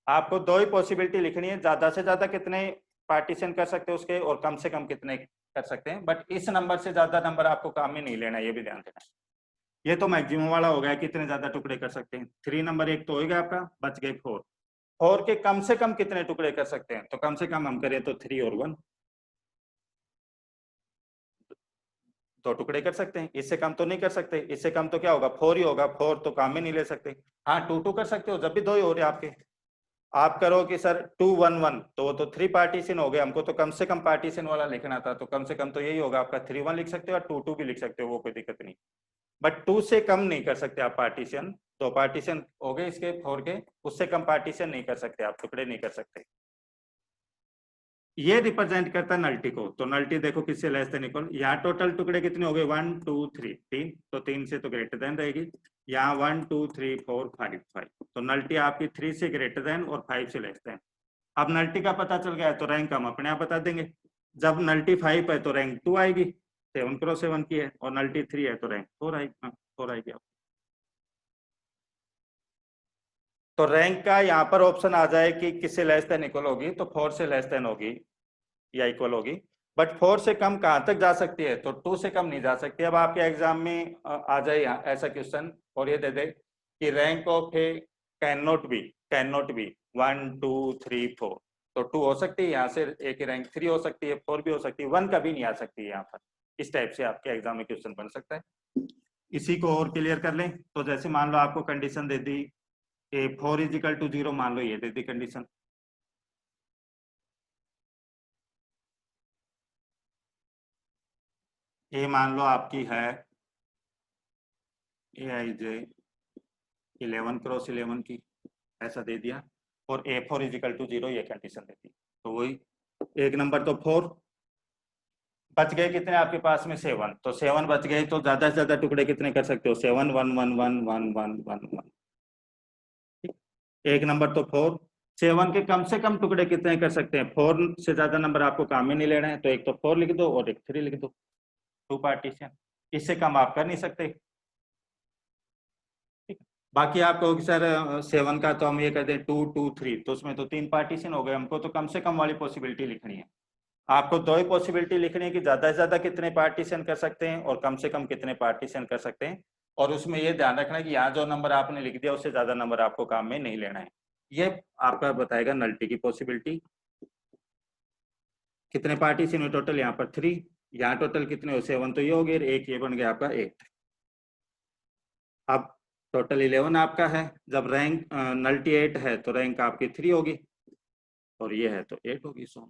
आपको दो ही पॉसिबिलिटी लिखनी है, ज्यादा से ज्यादा कितने पार्टीशन कर सकते हैं उसके, और कम से कम कितने कर सकते हैं। बट इस नंबर से ज्यादा नंबर आपको काम में नहीं लेना, ये भी ध्यान देना। ये तो मैक्सिमम वाला हो गया, कितने ज्यादा टुकड़े कर सकते हैं। 3 नंबर एक तो हो गया आपका, बच गए 4। 4 के कम से कम कितने टुकड़े कर सकते हैं? तो कम से कम हम करें तो 3 और 1, 2 टुकड़े कर सकते हैं। इससे कम तो नहीं कर सकते, इससे कम तो क्या होगा, 4 ही होगा। 4 तो काम में नहीं ले सकते। हाँ 2 2 कर सकते हो, जब भी 2 ही हो रहे आपके। आप करो कि सर 2 1 1, तो वो तो 3 पार्टीशन हो गए, हमको तो कम से कम पार्टीशन वाला लिखना था, तो कम से कम तो यही होगा आपका। 3 1 लिख सकते हो और 2 2 भी लिख सकते हो, वो कोई दिक्कत नहीं। बट 2 से कम नहीं कर सकते आप पार्टीशन। तो पार्टीशन हो गए इसके 4 के, उससे कम पार्टीशन नहीं कर सकते आप, टुकड़े नहीं कर सकते। ये रिप्रेजेंट करता है नल्टी को। तो नल्टी देखो किससे लेस देन इक्वल, यहाँ टोटल टुकड़े कितने हो गए, 1 2 3 3, तो 3 से तो ग्रेटर देन रहेगी। यहाँ 1 2 3 4 5 5, तो नल्टी आपकी 3 से ग्रेटर देन और 5 से लेस देन। अब नल्टी का पता चल गया है तो रैंक हम अपने आप बता देंगे। जब नल्टी 5 है तो रैंक 2 आएगी, 7 क्रॉस 7 की है, और नल्टी 3 है तो रैंक 4 आएगी। 4 आएगी। तो रैंक का यहाँ पर ऑप्शन आ जाए कि किससे लेस देन इक्वल होगी, तो 4 से लेस देन होगी या इक्वल होगी। बट 4 से कम कहाँ तक जा सकती है, तो 2 से कम नहीं जा सकती। अब आपके एग्जाम में आ जाए यहाँ ऐसा क्वेश्चन और ये दे दे कि rank of A can not be 1 2 3 4, तो 2 हो सकती है यहाँ से, ए की रैंक 3 हो सकती है, 4 भी हो सकती है, 1 कभी नहीं आ सकती है यहाँ पर। इस टाइप से आपके एग्जाम में क्वेश्चन बन सकता है। इसी को और क्लियर कर लें, तो जैसे मान लो आपको कंडीशन दे दी ए 4 इजिकल टू 0, मान लो ये दे दी कंडीशन। ए मान लो आपकी है ए आई जे 11 क्रॉस 11 की, ऐसा दे दिया, और ए 4 इजिकल टू 0 ये कंडीशन दे दी। तो वही एक नंबर तो 4, बच गए कितने आपके पास में 7, तो 7 बच गए, तो ज्यादा से ज्यादा टुकड़े कितने कर सकते हो, 7 1 1 1 1 1 1 1। एक नंबर तो 4, 7 के कम से कम टुकड़े कितने कर सकते हैं, 4 से ज्यादा नंबर आपको काम में नहीं लेना है, तो एक तो 4 लिख दो और एक 3 लिख दो, 2 पार्टीशन। इससे कम आप कर नहीं सकते। बाकी आप कहोगे सर 7 का तो हम ये कहते हैं 2 2 3, तो उसमें तो 3 पार्टीशन हो गए, हमको तो कम से कम वाली पॉसिबिलिटी लिखनी है। आपको दो ही पॉसिबिलिटी लिखनी है कि ज्यादा से ज्यादा कितने पार्टीशन कर सकते हैं और कम से कम कितने पार्टीशन कर सकते हैं। और उसमें ये ध्यान रखना है कि यहाँ जो नंबर आपने लिख दिया उससे ज्यादा नंबर आपको काम में नहीं लेना है। ये आपका बताएगा नल्टी की पॉसिबिलिटी। कितने पार्टीशन हुए टोटल, यहाँ पर 3, यहाँ टोटल कितने हो 7, तो ये हो गए, एक ये बन गया आपका 8। अब टोटल 11 आपका है, जब रैंक नल्टी 8 है तो रैंक आपकी 3 होगी, और ये है तो 8 होगी। सो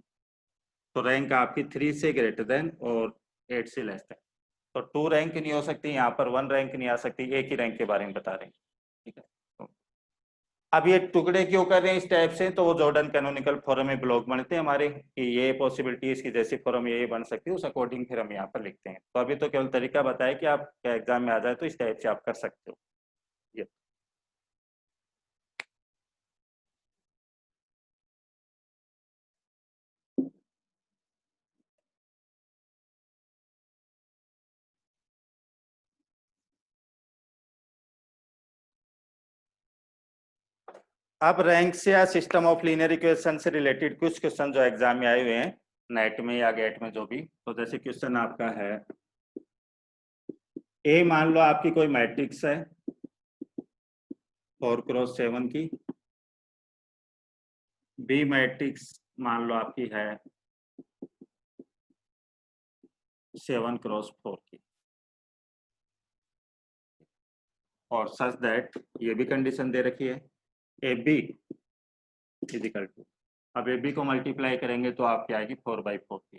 तो रैंक आपकी 3 से ग्रेटर देन और 8 से लेस देन। तो 2 रैंक नहीं हो सकती यहाँ पर, 1 रैंक नहीं आ सकती, एक ही रैंक के बारे में बता रहे हैं। ठीक है। तो अब ये टुकड़े क्यों कर रहे हैं इस टाइप से, तो वो जॉर्डन कैनोनिकल फॉर्म में ब्लॉक बनते हैं हमारे कि ये पॉसिबिलिटी इसकी जैसी फॉर्म ये बन सकती है, उस अकॉर्डिंग फिर हम यहाँ पर लिखते हैं। तो अभी तो केवल तरीका बताया कि आप एग्जाम में आ जाए तो इस टाइप से आप कर सकते हो ये। अब रैंक से या सिस्टम ऑफ लीनियर इक्वेशन से रिलेटेड कुछ क्वेश्चन जो एग्जाम में आए हुए हैं, नेट में या गेट में जो भी, तो जैसे क्वेश्चन आपका है ए मान लो आपकी कोई मैट्रिक्स है 4 क्रॉस 7 की, बी मैट्रिक्स मान लो आपकी है 7 क्रॉस 4 की, और सच दैट ये भी कंडीशन दे रखी है ए बी इजिकल टू, अब ए बी को मल्टीप्लाई करेंगे तो आपकी आएगी 4/4 की।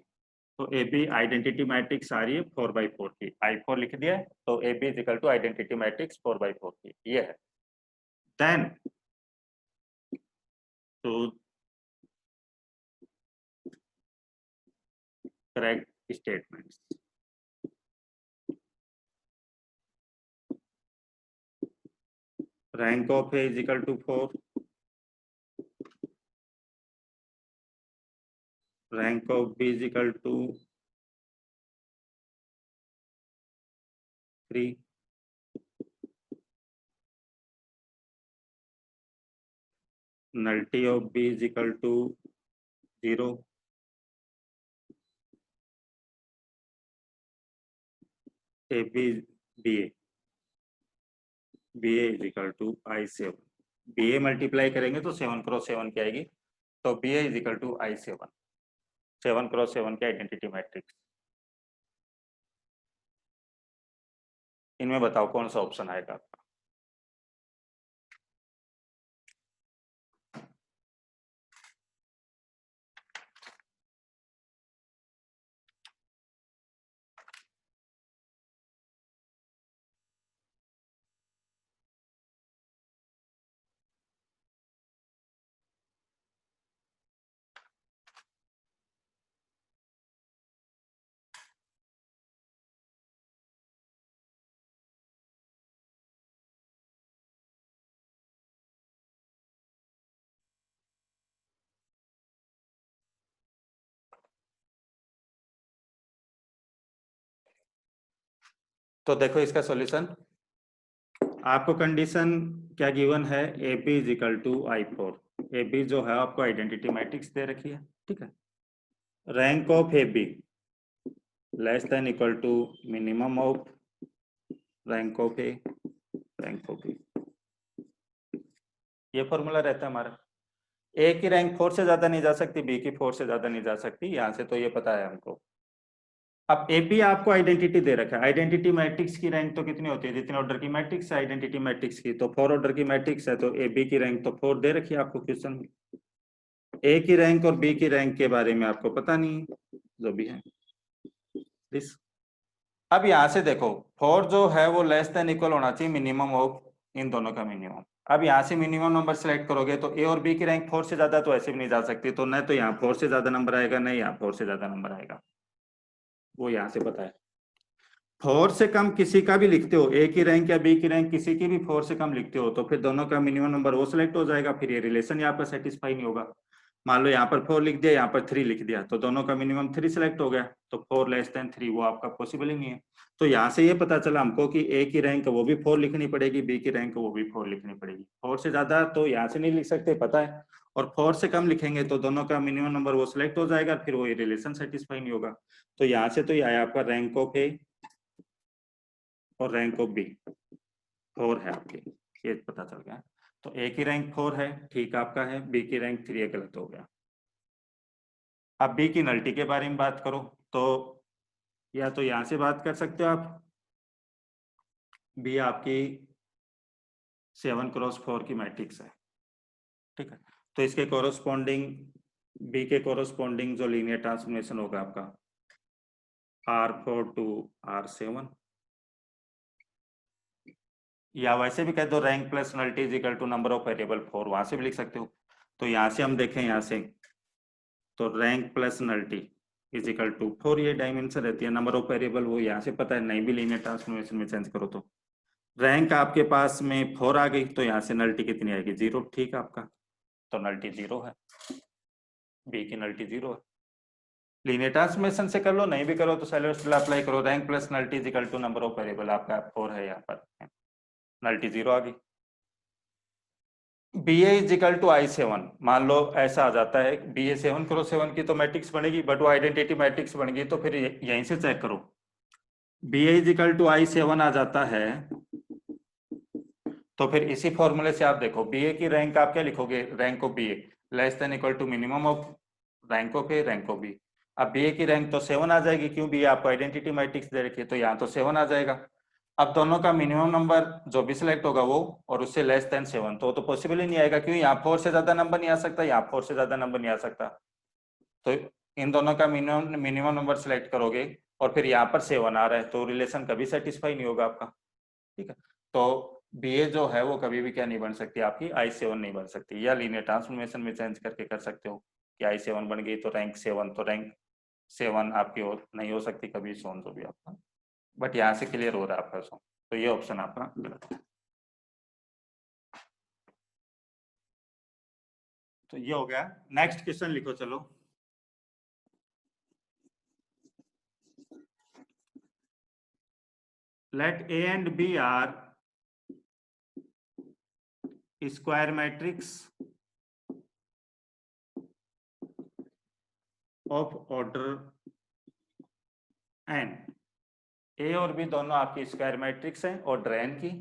तो ए बी आइडेंटिटी मैट्रिक्स आ रही है 4/4 की, I4 लिख दिया है, तो A B is equal to identity matrix 4/4 की, ये है। Then two correct statements, rank of A is equal to 4, rank of B is equal to 3, nullity of B is equal to 0, AB BA is equal to I7, BA multiply करेंगे तो 7 cross 7 की आएगी, तो BA is equal to I7, 7 cross 7 की identity matrix. इनमें बताओ कौन सा ऑप्शन आएगा आपका? तो देखो इसका सॉल्यूशन, आपको कंडीशन क्या गिवन है, A B is equal to I4, A B जो है आपको आइडेंटिटी मैट्रिक्स दे रखी है, ठीक है। Rank of A B less than equal to minimum of rank of A, rank of B, ये फॉर्मूला रहता है हमारा। ए की रैंक 4 से ज्यादा नहीं जा सकती, बी की 4 से ज्यादा नहीं जा सकती, यहां से तो ये पता है हमको। अब ए बी आपको आइडेंटिटी दे रखा है, आइडेंटिटी मैट्रिक्स की रैंक तो कितनी होती है, जितने ऑर्डर की मैट्रिक्स है आइडेंटिटी मैट्रिक्स की, तो 4 ऑर्डर की मैट्रिक्स है, तो ए बी की रैंक तो 4 दे रखी है आपको क्वेश्चन में। ए की रैंक और बी की रैंक के बारे में आपको पता नहीं, जो भी है दिस। अब यहां से देखो 4 जो है वो लेस देन इक्वल होना चाहिए मिनिमम ऑफ इन दोनों का मिनिमम। अब यहाँ से मिनिमम नंबर सेलेक्ट करोगे तो ए और बी की रैंक 4 से ज्यादा तो ऐसे भी नहीं जा सकती, तो न तो यहाँ 4 से ज्यादा नंबर आएगा, न यहाँ 4 से ज्यादा नंबर आएगा, वो यहाँ से पता है। 4 से कम किसी का भी लिखते हो, ए की रैंक या बी की रैंक किसी की भी 4 से कम लिखते हो, तो फिर दोनों का मिनिमम नंबर वो सिलेक्ट हो जाएगा, फिर ये रिलेशन यहाँ पर सेटिस्फाई नहीं होगा। मान लो यहाँ पर 4 लिख दिया, यहाँ पर 3 लिख दिया, तो दोनों का मिनिमम 3 सिलेक्ट हो गया, तो 4 लेस देन 3 वो आपका पॉसिबल ही नहीं है। तो यहाँ से ये पता चला हमको कि ए की रैंक वो भी 4 लिखनी पड़ेगी, बी की रैंक वो भी 4 लिखनी पड़ेगी। 4 से ज्यादा तो यहाँ से नहीं लिख सकते, पता है, और 4 से कम लिखेंगे तो दोनों का मिनिमम नंबर वो सिलेक्ट हो जाएगा, फिर वो रिलेशन सेटिस्फाई नहीं होगा। तो यहाँ से तो ये आया आपका रैंक ऑफ ए और रैंक ऑफ बी 4 है आपकी, ये पता चल गया। तो ए की रैंक 4 है, ठीक आपका है, बी की रैंक 3 गलत हो गया। अब बी की नल्टी के बारे में बात करो, तो या तो यहां से बात कर सकते हो आप, बी आपकी 7 क्रॉस 4 की मैट्रिक्स है, ठीक है, तो इसके कोरोस्पोंडिंग बी के कोरोस्पोंडिंग जो लीनियर ट्रांसफॉर्मेशन होगा आपका R4 to R7, या वैसे भी कह दो rank plus nullity is equal to number of variable 4, वहां से भी लिख सकते हो। तो यहां से हम देखें, यहां से तो rank plus nullity is equal to 4, ये डायमेंशन रहती है, नंबर ऑफ वेरिएबल वो यहाँ से पता है, नहीं भी लीनियर ट्रांसफॉर्मेशन में चेंज करो तो रैंक आपके पास में 4 आ गई, तो यहाँ से नल्टी कितनी आएगी, 0, ठीक है आपका, तो नल्टी 0 है, बी की नल्टी 0 है। लीनियर ट्रांसफॉर्मेशन से कर लो, नहीं भी करो तो सेलर्स लॉ अप्लाई करो, rank plus nullity is equal to number of variable, आपका 4 है यहाँ पर, नल्टी 0 आ गई। B A is equal to I7, मान लो ऐसा आ जाता है, बी ए 7 क्रॉस 7 की तो मैट्रिक्स बनेगी, बट वो आइडेंटिटी मैट्रिक्स बन गई, तो फिर यहीं से चेक करो, B A is equal to I7 आ जाता है, तो फिर इसी फॉर्मूले से आप देखो बी ए की रैंक आप क्या लिखोगे, rank of B A less than equal to minimum of rank of A, rank of B. अब बी ए की रैंक तो 7 आ जाएगी, क्यों, बी ए आपको आइडेंटिटी मैट्रिक्स दे रखी है, तो यहाँ तो 7 आ जाएगा। अब दोनों का मिनिमम नंबर जो भी सिलेक्ट होगा वो, और उससे लेस देन 7, तो पॉसिबल ही नहीं आएगा, क्यों, यहाँ 4 से ज्यादा नंबर नहीं आ सकता, यहाँ 4 से ज्यादा नंबर नहीं आ सकता, तो इन दोनों का मिनिमम नंबर सिलेक्ट करोगे, और फिर यहाँ पर 7 आ रहा है, तो रिलेशन कभी सेटिस्फाई नहीं होगा आपका, ठीक है। तो बी ए जो है वो कभी भी क्या नहीं बन सकती, आपकी I7 नहीं बन सकती, या लीनियर ट्रांसफॉर्मेशन में चेंज करके कर सकते हो कि I7 बन गई तो रैंक 7, तो रैंक 7 आपकी नहीं हो सकती कभी, सोन जो भी आपका, बट यहाँ से क्लियर हो रहा है आपका सोन, तो ये ऑप्शन आपका गलत है। तो ये हो गया, नेक्स्ट क्वेश्चन लिखो चलो। let A and B are square matrix of order n। A और B दोनों आपकी स्क्वायर मैट्रिक्स हैं ऑर्डर n की,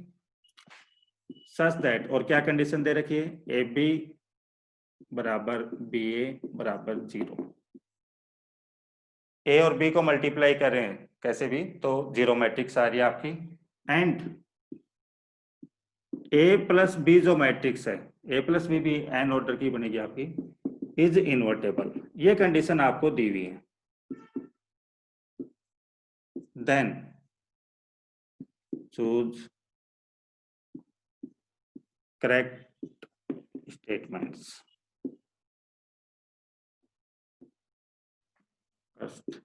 सच दैट, और क्या कंडीशन दे रखी है, ए बी बराबर बी ए बराबर 0। ए और बी को मल्टीप्लाई करें कैसे भी तो 0 मैट्रिक्स आ रही है आपकी, एंड ए प्लस बी जो मैट्रिक्स है, ए प्लस बी भी एन ऑर्डर की बनेगी आपकी, इज इनवर्टेबल। ये कंडीशन आपको दी हुई है। Then choose correct statements. First,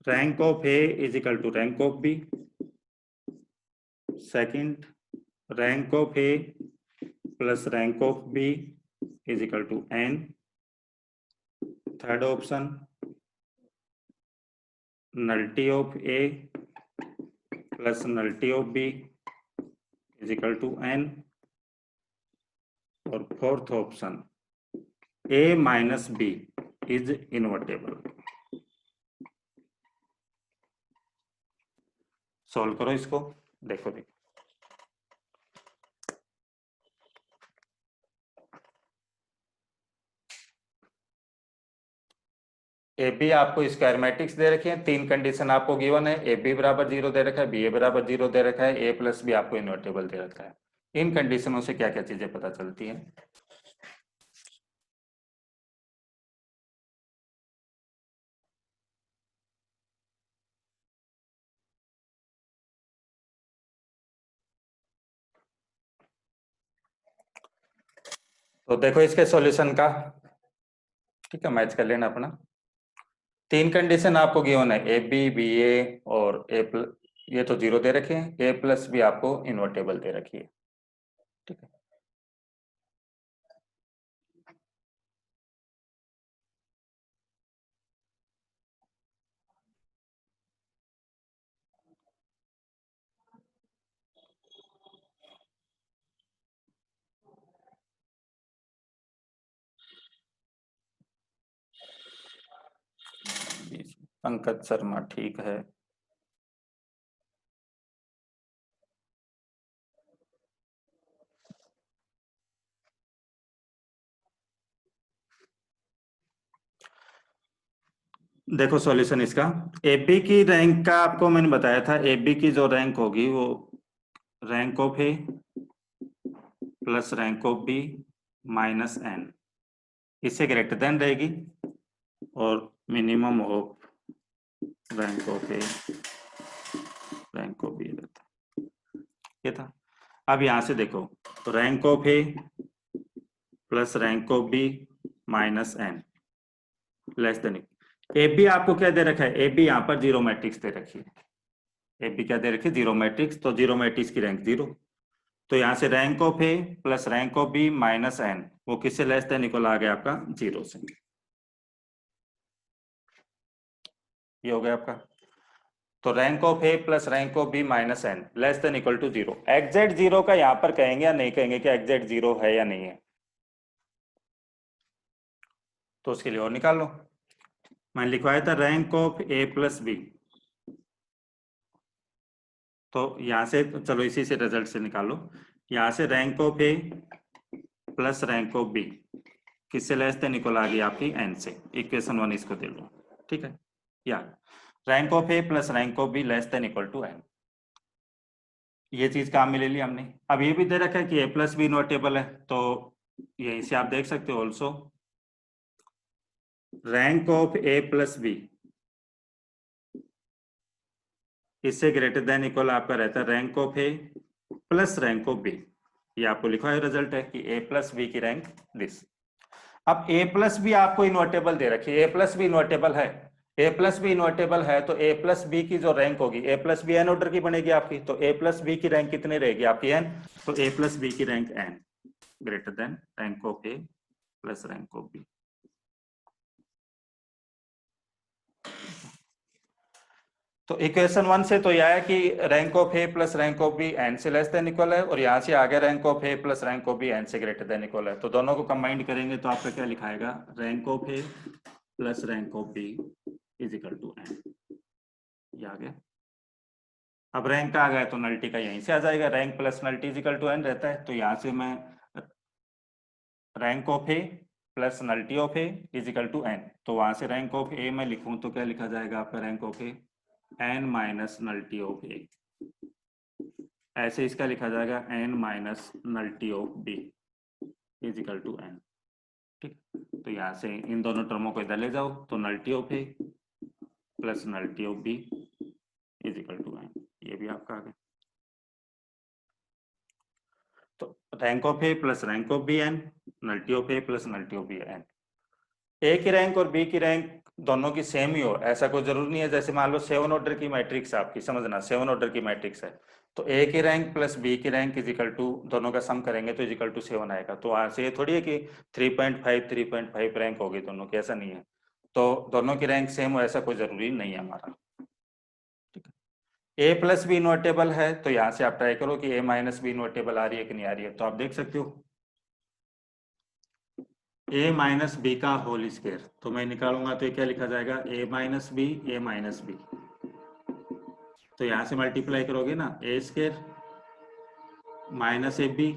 rank of A is equal to rank of B. Second, rank of A plus rank of B is equal to n. Third option, nullity of A plus nullity of B is equal to n. और fourth option, A minus B is invertible। Solve करो इसको, देखो देखो ए B आपको square matrix दे रखे हैं, तीन कंडीशन आपको गिवन है, ए बी बराबर 0 दे रखा है, बी ए बराबर 0 दे रखा है, ए प्लस बी आपको इन्वर्टेबल दे रखा है। इन कंडीशनों से क्या क्या चीजें पता चलती हैं। तो देखो इसके सॉल्यूशन का, ठीक है, मैच कर लेना अपना। तीन कंडीशन आपको गिवन है, ए बी बी ए और ए प्लस, ये तो 0 दे रखे हैं, ए प्लस भी आपको इन्वर्टेबल दे रखी है, ठीक है। पंकज शर्मा, ठीक है। देखो सॉल्यूशन इसका, एबी की रैंक का आपको मैंने बताया था, एबी की जो रैंक होगी वो rank of A plus rank of B minus N, इससे ग्रेटर देन रहेगी, और minimum of rank of A rank of B रहता है, ये था। अब यहां से देखो, तो rank of A plus rank of B minus N less than, A B आपको क्या दे रखा है, ए बी यहाँ पर 0 मैट्रिक्स दे रखी है, ए बी क्या दे रखी है, 0 मैट्रिक्स, तो 0 मैट्रिक्स की रैंक 0, तो यहाँ से rank of A plus rank of B minus N, वो किससे लेस देन इक्वल आ गया आपका 0 से, ये हो गया आपका। तो rank of A plus rank of B minus N less than equal to 0, exact 0 का यहाँ पर कहेंगे या नहीं कहेंगे कि एग्जैक्ट 0 है या नहीं है, तो उसके लिए और निकाल लो। मैंने लिखवाया था rank of A plus B, तो यहां से चलो इसी से रिजल्ट से निकालो, यहां से rank of A plus rank of B किससे लेस देन इक्वल आ गई आपकी एन से, इक्वेशन 1 इसको दे लो, ठीक है। या rank of A plus rank of B less than equal to N, ये चीज काम में ले ली हमने। अब ये भी दे रखा है कि ए प्लस बी इनवर्टेबल है, तो यहीं से आप देख सकते हो also rank of A plus B इससे ग्रेटर देन इक्वल आपका रहता है rank of A plus rank of B, ये आपको लिखा है रिजल्ट है कि ए प्लस बी की रैंक दिस। अब ए प्लस बी आपको इन्वर्टेबल दे रखी है, ए प्लस बी इन्वर्टेबल है, ए प्लस बी इन्वर्टेबल है, तो ए प्लस बी की जो रैंक होगी, A plus B N order की बनेगी आपकी, तो ए प्लस बी की रैंक कितनी रहेगी आपकी एन, तो ए प्लस बी की rank N greater than rank of A plus rank of B. तो इक्वेशन 1 से तो यह है कि rank of A plus rank of B N से लेस देन इक्वल है, और यहाँ से आगे rank of A plus rank of B N से ग्रेटर देन इक्वल है। तो दोनों को कंबाइंड करेंगे तो आपका क्या लिखाएगा, rank of A plus rank of B is equal to N. ये आ गया। अब रैंक आ गया तो नल्टी का यहीं से आ जाएगा, rank plus nullity is equal to N रहता है। तो यहाँ से मैं rank of A plus nullity of A is equal to N, तो वहां से रैंक ऑफ ए मैं लिखूं तो क्या लिखा जाएगा आपका, rank of A N minus nullity of A. ऐसे इसका लिखा जाएगा N minus nullity of B is equal to N. ठीक, तो यहाँ से इन दोनों टर्मों को इधर ले जाओ, तो nullity of A plus nullity of B is equal to N. ये भी आपका आ गया। तो rank of A plus rank of B N, nullity of A plus nullity of B N. A की रैंक और बी की रैंक दोनों की सेम ही हो ऐसा कोई जरूरी नहीं है। जैसे मान लो 7 ऑर्डर की मैट्रिक्स आपकी, समझना 7 ऑर्डर की मैट्रिक्स है, तो ए की रैंक प्लस बी की रैंक इज इक्वल टू, दोनों का सम करेंगे तो इज इक्वल टू 7 आएगा। तो वहां से ये थोड़ी है कि 3.5 रैंक होगी दोनों की, ऐसा नहीं है। तो दोनों की रैंक सेम हो ऐसा कोई जरूरी नहीं है हमारा। ए प्लस बी इनवर्टेबल है, तो यहाँ से आप ट्राई करो कि ए माइनस बी इनवर्टेबल आ रही है कि नहीं आ रही है। तो आप देख सकते हो ए माइनस बी का होल स्क्वायर, तो मैं निकालूंगा तो ये क्या लिखा जाएगा, A minus B A minus B. तो यहां से मल्टीप्लाई करोगे ना, A square minus A B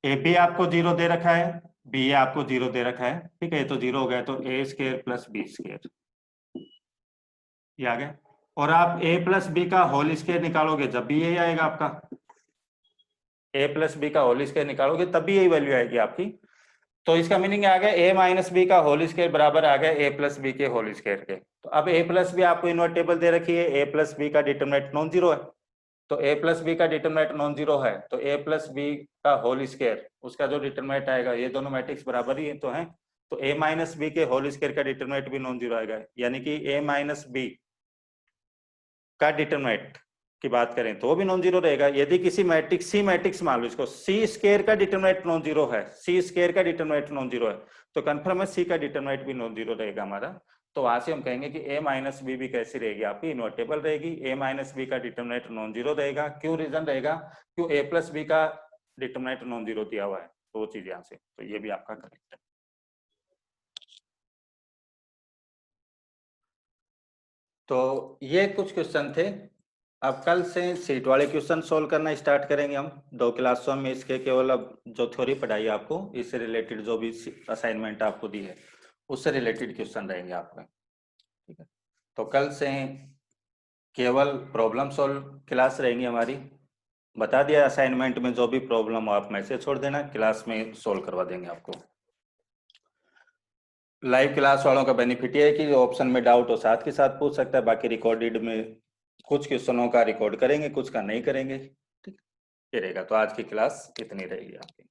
A B आपको 0 दे रखा है, बी आपको 0 दे रखा है, ठीक है। तो 0 हो गया, तो ए स्क्वायर प्लस बी स्क्वायर ये आ गया। और आप ए प्लस बी का होल स्क्वायर निकालोगे जब भी यही आएगा आपका, ए प्लस बी का होल स्क्वायर निकालोगे तब भी यही वैल्यू आएगी आपकी। तो इसका मीनिंग आ गया ए माइनस बी का होल स्क्वायर बराबर आ गया ए प्लस बी के होल स्क्वायर के। तो अब ए प्लस बी आपको इनवर्टेबल दे रखी है, ए प्लस बी का डिटरमिनेंट नॉन जीरो है, तो ए प्लस बी का डिटरमिनेंट नॉन जीरो है, तो ए प्लस बी का होल स्क्वायर उसका जो डिटरमिनेंट आएगा, ये दोनों मैट्रिक्स बराबर ही तो हैं, तो ए माइनस बी के होल स्क्वायर का डिटरमिनेंट भी नॉन जीरो आएगा। यानी कि ए माइनस बी का डिटरमिनेंट की बात करें तो वो भी नॉन जीरो रहेगा। यदि किसी मैट्रिक्स सी मैट्रिक्स मान लो इसको, सी स्क्वायर का डिटरमिनेंट नॉन जीरो है, सी स्क्वायर का डिटरमिनेंट नॉन जीरो है, तो कंफर्म है सी का डिटरमिनेंट भी नॉन जीरो रहेगा हमारा। तो वहां से हम कहेंगे कि ए माइनस बी भी कैसी रहेगी आपकी, इनवर्टेबल रहेगी। ए माइनस बी का डिटरमिनेंट नॉन जीरो रहेगा। क्यों रीजन रहेगा, क्यों ए प्लस बी का डिटरमिनेंट नॉन जीरो दिया हुआ है, तो वो चीज यहाँ से, तो ये भी आपका करेक्ट है। तो ये कुछ क्वेश्चन थे। अब कल से सीट वाले क्वेश्चन सोल्व करना स्टार्ट करेंगे हम 2 क्लासों में। इसके केवल अब जो थ्योरी पढ़ाई आपको, इससे रिलेटेड जो भी असाइनमेंट आपको दी है उससे रिलेटेड क्वेश्चन रहेंगे आपका, ठीक है। तो कल से केवल प्रॉब्लम सॉल्व क्लास रहेंगी हमारी। बता दिया असाइनमेंट में जो भी प्रॉब्लम हो आप मैसेज छोड़ देना, क्लास में सोल्व करवा देंगे आपको। लाइव क्लास वालों का बेनिफिट ये है कि ऑप्शन में डाउट हो साथ के साथ पूछ सकता है, बाकी रिकॉर्डेड में कुछ क्वेश्चनों का रिकॉर्ड करेंगे, कुछ का नहीं करेंगे, ठीक है। ये रहेगा। तो आज की क्लास इतनी रहेगी आपकी।